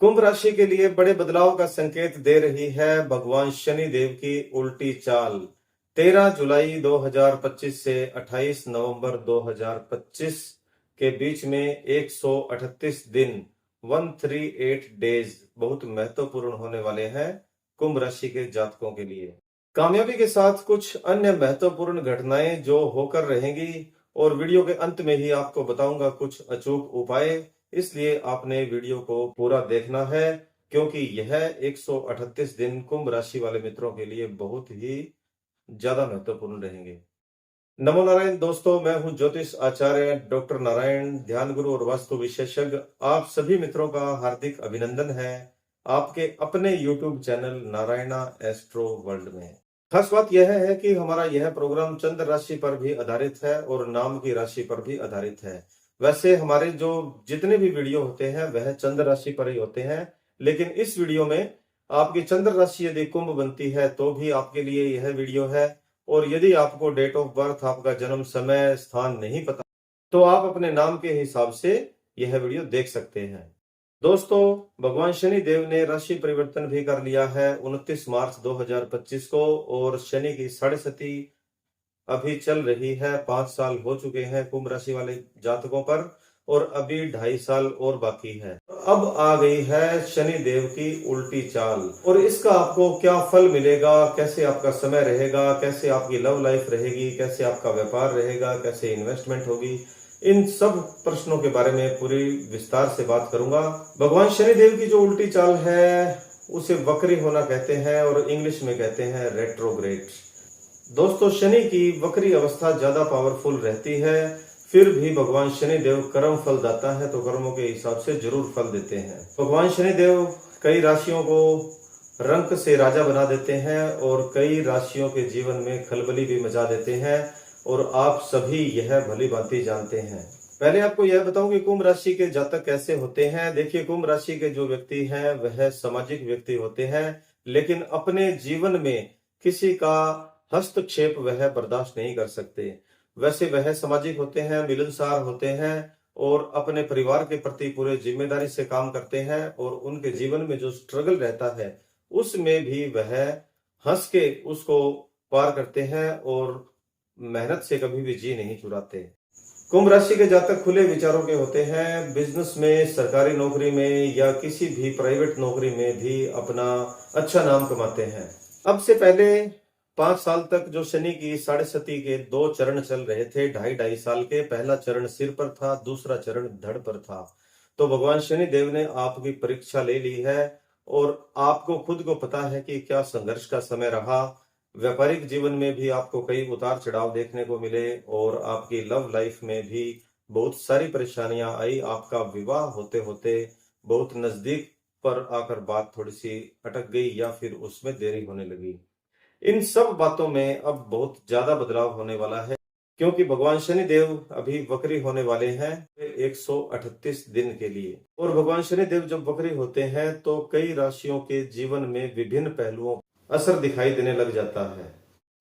कुंभ राशि के लिए बड़े बदलाव का संकेत दे रही है भगवान शनि देव की उल्टी चाल। 13 जुलाई 2025 से 28 नवंबर 2025 के बीच में 138 दिन 138 डेज बहुत महत्वपूर्ण होने वाले हैं कुंभ राशि के जातकों के लिए। कामयाबी के साथ कुछ अन्य महत्वपूर्ण घटनाएं जो होकर रहेंगी और वीडियो के अंत में ही आपको बताऊंगा कुछ अचूक उपाय। इसलिए आपने वीडियो को पूरा देखना है क्योंकि यह 138 दिन कुंभ राशि वाले मित्रों के लिए बहुत ही ज्यादा महत्वपूर्ण रहेंगे। नमो नारायण दोस्तों, मैं हूं ज्योतिष आचार्य डॉक्टर नारायण, ध्यान गुरु और वास्तु विशेषज्ञ। आप सभी मित्रों का हार्दिक अभिनंदन है आपके अपने YouTube channel Narayana astro world में। खास बात यह है कि हमारा यह प्रोग्राम चंद्र राशि पर भी आधारित है और नाम की राशि पर भी आधारित है। वैसे हमारे जो जितने भी वीडियो होते हैं वह चंद्र राशि पर ही होते हैं, लेकिन इस वीडियो में आपकी चंद्र राशि यदि कुंभ बनती है तो भी आपके लिए यह वीडियो है। और यदि आपको डेट ऑफ बर्थ, आपका जन्म समय, स्थान नहीं पता तो आप अपने नाम के हिसाब से यह वीडियो देख सकते हैं। दोस्तों, भगवान शनि देव ने राशि परिवर्तन भी कर लिया है 29 मार्च 2025 को, और शनि की साढ़े सती अभी चल रही है। 5 साल हो चुके हैं कुंभ राशि वाले जातकों पर और अभी 2.5 साल और बाकी है। अब आ गई है शनि देव की उल्टी चाल और इसका आपको क्या फल मिलेगा, कैसे आपका समय रहेगा, कैसे आपकी लव लाइफ रहेगी, कैसे आपका व्यापार रहेगा, कैसे इन्वेस्टमेंट होगी, इन सब प्रश्नों के बारे में पूरी विस्तार से बात करूंगा। भगवान शनि देव की जो उल्टी चाल है उसे वक्री होना कहते हैं और इंग्लिश में कहते हैं रेट्रोग्रेड। दोस्तों, शनि की वक्री अवस्था ज्यादा पावरफुल रहती है, फिर भी भगवान शनि देव कर्म फल दाता है तो कर्मों के हिसाब से जरूर फल देते हैं। भगवान शनि देव कई राशियों को रंक से राजा बना देते हैं और कई राशियों के जीवन में खलबली भी मचा देते हैं और आप सभी यह भली भांति जानते हैं। पहले आपको यह बताऊं कि कुंभ राशि के जातक कैसे होते हैं। देखिए, कुंभ राशि के जो व्यक्ति हैं वह सामाजिक व्यक्ति होते हैं, लेकिन अपने जीवन में किसी का हस्तक्षेप वह बर्दाश्त नहीं कर सकते। वैसे वह सामाजिक होते हैं, मिलनसार होते हैं और अपने परिवार के प्रति पूरे जिम्मेदारी से काम करते हैं और उनके जीवन में जो स्ट्रगल रहता है उसमें भी वह हंस के उसको पार करते हैं और मेहनत से कभी भी जी नहीं चुराते। कुंभ राशि के जातक खुले विचारों के होते हैं। बिजनेस में, सरकारी नौकरी में या किसी भी प्राइवेट नौकरी में भी अपना अच्छा नाम कमाते हैं। अब से पहले 5 साल तक जो शनि की साढ़े सती के 2 चरण चल रहे थे, 2.5 साल के। पहला चरण सिर पर था, दूसरा चरण धड़ पर था। तो भगवान शनि देव ने आपकी परीक्षा ले ली है और आपको खुद को पता है कि क्या संघर्ष का समय रहा। व्यापारिक जीवन में भी आपको कई उतार चढ़ाव देखने को मिले और आपकी लव लाइफ में भी बहुत सारी परेशानियां आई। आपका विवाह होते होते बहुत नजदीक पर आकर बात थोड़ी सी अटक गई या फिर उसमें देरी होने लगी। इन सब बातों में अब बहुत ज्यादा बदलाव होने वाला है क्योंकि भगवान शनि देव अभी वक्री होने वाले हैं 138 दिन के लिए। और भगवान शनि देव जब वक्री होते हैं तो कई राशियों के जीवन में विभिन्न पहलुओं असर दिखाई देने लग जाता है।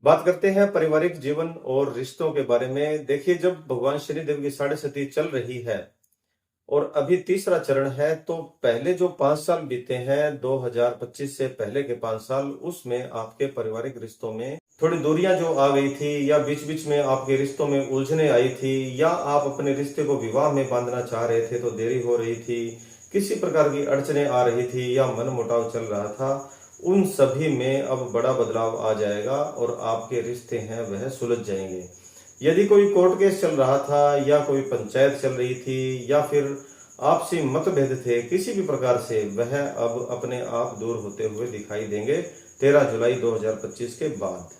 बात करते हैं पारिवारिक जीवन और रिश्तों के बारे में। देखिए, जब भगवान शनि देव की साढ़े सती चल रही है और अभी तीसरा चरण है तो पहले जो 5 साल बीते हैं 2025 से पहले के 5 साल, उसमें आपके पारिवारिक रिश्तों में थोड़ी दूरियां जो आ गई थी या बीच बीच में आपके रिश्तों में उलझने आई थी या आप अपने रिश्ते को विवाह में बांधना चाह रहे थे तो देरी हो रही थी, किसी प्रकार की अड़चने आ रही थी या मनमुटाव चल रहा था, उन सभी में अब बड़ा बदलाव आ जाएगा और आपके रिश्ते हैं वह सुलझ जाएंगे। यदि कोई कोर्ट केस चल रहा था या कोई पंचायत चल रही थी या फिर आपसी मतभेद थे किसी भी प्रकार से, वह अब अपने आप दूर होते हुए दिखाई देंगे 13 जुलाई 2025 के बाद।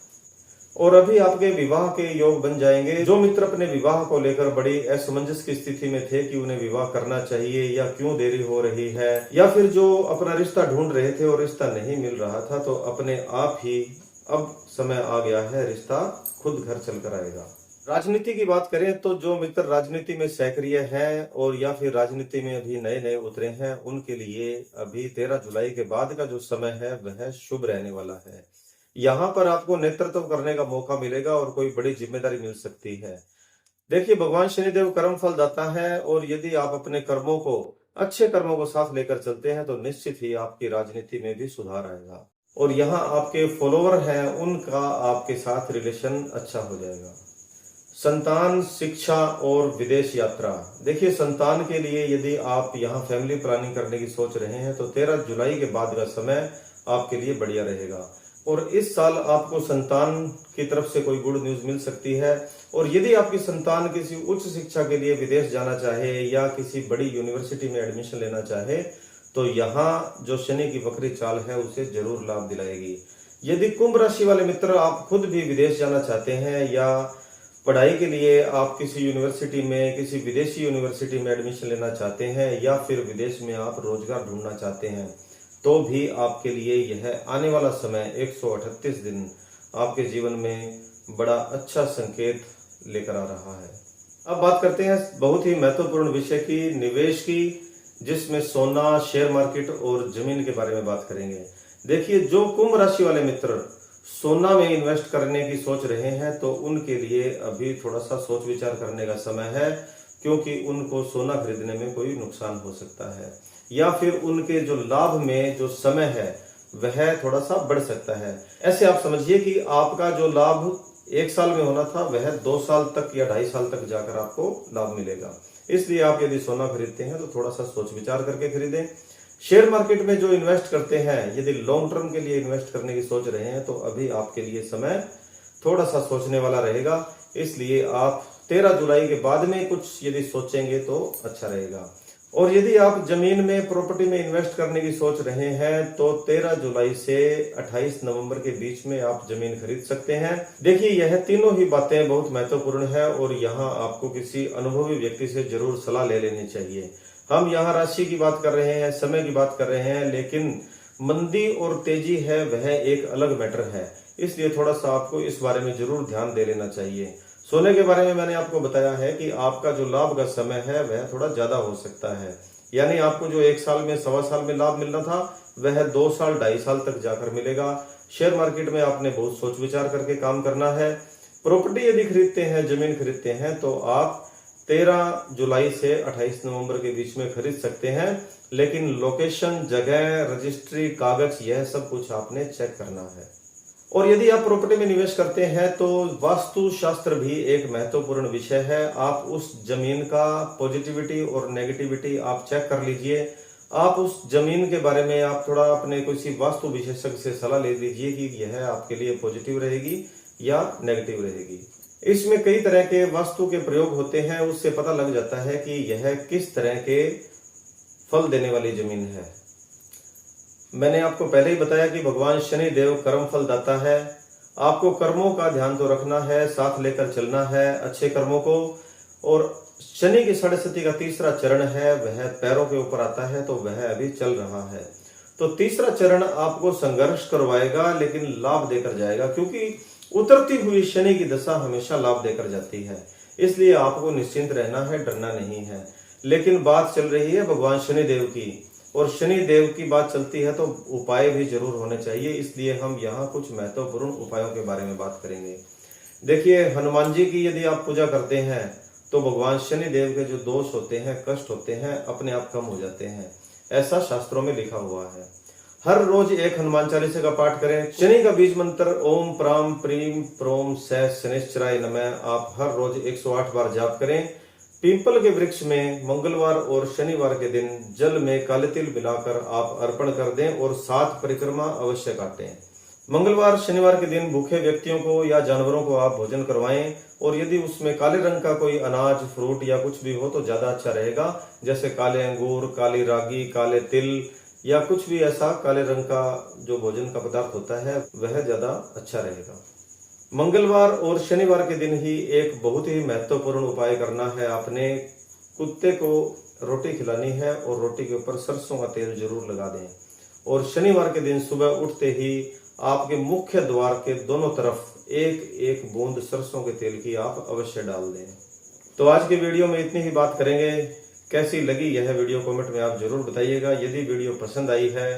और अभी आपके विवाह के योग बन जाएंगे। जो मित्र अपने विवाह को लेकर बड़ी असमंजस की स्थिति में थे कि उन्हें विवाह करना चाहिए या क्यों देरी हो रही है, या फिर जो अपना रिश्ता ढूंढ रहे थे और रिश्ता नहीं मिल रहा था, तो अपने आप ही अब समय आ गया है, रिश्ता खुद घर चलकर आएगा। राजनीति की बात करें तो जो मित्र राजनीति में सक्रिय हैं और या फिर राजनीति में अभी नए नए उतरे हैं, उनके लिए अभी 13 जुलाई के बाद का जो समय है वह शुभ रहने वाला है। यहाँ पर आपको नेतृत्व करने का मौका मिलेगा और कोई बड़ी जिम्मेदारी मिल सकती है। देखिए, भगवान शनिदेव कर्म फल दाता है और यदि आप अपने कर्मों को अच्छे कर्मों को साथ लेकर चलते हैं तो निश्चित ही आपकी राजनीति में भी सुधार आएगा और यहाँ आपके फॉलोवर हैं उनका आपके साथ रिलेशन अच्छा हो जाएगा। संतान, शिक्षा और विदेश यात्रा। देखिए, संतान के लिए यदि आप यहाँ फैमिली प्लानिंग करने की सोच रहे हैं तो 13 जुलाई के बाद का समय आपके लिए बढ़िया रहेगा और इस साल आपको संतान की तरफ से कोई गुड न्यूज मिल सकती है। और यदि आपकी संतान किसी उच्च शिक्षा के लिए विदेश जाना चाहे या किसी बड़ी यूनिवर्सिटी में एडमिशन लेना चाहे तो यहाँ जो शनि की वक्री चाल है उसे जरूर लाभ दिलाएगी। यदि कुंभ राशि वाले मित्र आप खुद भी विदेश जाना चाहते हैं या पढ़ाई के लिए आप किसी यूनिवर्सिटी में, किसी विदेशी यूनिवर्सिटी में एडमिशन लेना चाहते हैं या फिर विदेश में आप रोजगार ढूंढना चाहते हैं तो भी आपके लिए यह आने वाला समय 138 दिन आपके जीवन में बड़ा अच्छा संकेत लेकर आ रहा है। अब बात करते हैं बहुत ही महत्वपूर्ण विषय की, निवेश की, जिसमें सोना, शेयर मार्केट और जमीन के बारे में बात करेंगे। देखिए, जो कुंभ राशि वाले मित्र सोना में इन्वेस्ट करने की सोच रहे हैं तो उनके लिए अभी थोड़ा सा सोच विचार करने का समय है, क्योंकि उनको सोना खरीदने में कोई नुकसान हो सकता है या फिर उनके जो लाभ में जो समय है वह थोड़ा सा बढ़ सकता है। ऐसे आप समझिए कि आपका जो लाभ 1 साल में होना था वह 2 साल तक या 2.5 साल तक जाकर आपको लाभ मिलेगा। इसलिए आप यदि सोना खरीदते हैं तो थोड़ा सा सोच विचार करके खरीदें। शेयर मार्केट में जो इन्वेस्ट करते हैं, यदि लॉन्ग टर्म के लिए इन्वेस्ट करने की सोच रहे हैं तो अभी आपके लिए समय थोड़ा सा सोचने वाला रहेगा। इसलिए आप 13 जुलाई के बाद में कुछ यदि सोचेंगे तो अच्छा रहेगा। और यदि आप जमीन में, प्रॉपर्टी में इन्वेस्ट करने की सोच रहे हैं तो 13 जुलाई से 28 नवंबर के बीच में आप जमीन खरीद सकते हैं। देखिए, यह तीनों ही बातें बहुत महत्वपूर्ण है और यहाँ आपको किसी अनुभवी व्यक्ति से जरूर सलाह ले लेनी चाहिए। हम यहाँ राशि की बात कर रहे हैं, समय की बात कर रहे हैं, लेकिन मंदी और तेजी है वह एक अलग मैटर है। इसलिए थोड़ा सा आपको इस बारे में जरूर ध्यान दे लेना चाहिए। सोने के बारे में मैंने आपको बताया है कि आपका जो लाभ का समय है वह थोड़ा ज्यादा हो सकता है, यानी आपको जो 1 साल में, 1.25 साल में लाभ मिलना था वह 2 साल, 2.5 साल तक जाकर मिलेगा। शेयर मार्केट में आपने बहुत सोच विचार करके काम करना है। प्रॉपर्टी यदि खरीदते हैं, जमीन खरीदते हैं तो आप 13 जुलाई से 28 नवंबर के बीच में खरीद सकते हैं, लेकिन लोकेशन, जगह, रजिस्ट्री, कागज, यह सब कुछ आपने चेक करना है। और यदि आप प्रॉपर्टी में निवेश करते हैं तो वास्तु शास्त्र भी एक महत्वपूर्ण विषय है। आप उस जमीन का पॉजिटिविटी और नेगेटिविटी आप चेक कर लीजिए। आप उस जमीन के बारे में आप थोड़ा अपने किसी वास्तु विशेषज्ञ से सलाह ले लीजिए कि यह आपके लिए पॉजिटिव रहेगी या नेगेटिव रहेगी। इसमें कई तरह के वास्तु के प्रयोग होते हैं, उससे पता लग जाता है कि यह किस तरह के फल देने वाली जमीन है। मैंने आपको पहले ही बताया कि भगवान शनि देव कर्म फल दाता है। आपको कर्मों का ध्यान तो रखना है, साथ लेकर चलना है अच्छे कर्मों को। और शनि की षष्ठी का तीसरा चरण है, वह पैरों के ऊपर आता है, तो वह अभी चल रहा है। तो तीसरा चरण आपको संघर्ष करवाएगा लेकिन लाभ देकर जाएगा, क्योंकि उतरती हुई शनि की दशा हमेशा लाभ देकर जाती है। इसलिए आपको निश्चिंत रहना है, डरना नहीं है। लेकिन बात चल रही है भगवान शनि देव की, और शनि देव की बात चलती है तो उपाय भी जरूर होने चाहिए। इसलिए हम यहाँ कुछ महत्वपूर्ण उपायों के बारे में बात करेंगे। देखिए, हनुमान जी की यदि आप पूजा करते हैं तो भगवान शनि देव के जो दोष होते हैं, कष्ट होते हैं, अपने आप कम हो जाते हैं। ऐसा शास्त्रों में लिखा हुआ है। हर रोज एक हनुमान चालीसा का पाठ करें। शनि का बीज मंत्र ओम प्राम प्रीम प्रोम सह शनिश्चराय नमः आप हर रोज 108 बार जाप करें। पीपल के वृक्ष में मंगलवार और शनिवार के दिन जल में काले तिल मिलाकर आप अर्पण कर दें और 7 परिक्रमा अवश्य काटें। मंगलवार, शनिवार के दिन भूखे व्यक्तियों को या जानवरों को आप भोजन करवाएं, और यदि उसमें काले रंग का कोई अनाज, फ्रूट या कुछ भी हो तो ज्यादा अच्छा रहेगा, जैसे काले अंगूर, काली रागी, काले तिल या कुछ भी ऐसा काले रंग का जो भोजन का पदार्थ होता है वह ज्यादा अच्छा रहेगा। मंगलवार और शनिवार के दिन ही एक बहुत ही महत्वपूर्ण उपाय करना है। आपने कुत्ते को रोटी खिलानी है और रोटी के ऊपर सरसों का तेल जरूर लगा दें। और शनिवार के दिन सुबह उठते ही आपके मुख्य द्वार के दोनों तरफ एक एक बूंद सरसों के तेल की आप अवश्य डाल दें। तो आज के वीडियो में इतनी ही बात करेंगे। कैसी लगी यह वीडियो कमेंट में आप जरूर बताइएगा। यदि वीडियो पसंद आई है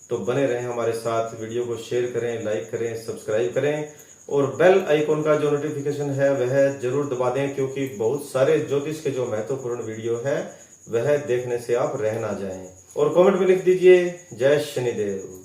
तो बने रहें हमारे साथ। वीडियो को शेयर करें, लाइक करें, सब्सक्राइब करें और बेल आइकॉन का जो नोटिफिकेशन है वह जरूर दबा दें, क्योंकि बहुत सारे ज्योतिष के जो महत्वपूर्ण वीडियो है वह देखने से आप रह ना जाएं। और कमेंट में लिख दीजिए जय शनिदेव।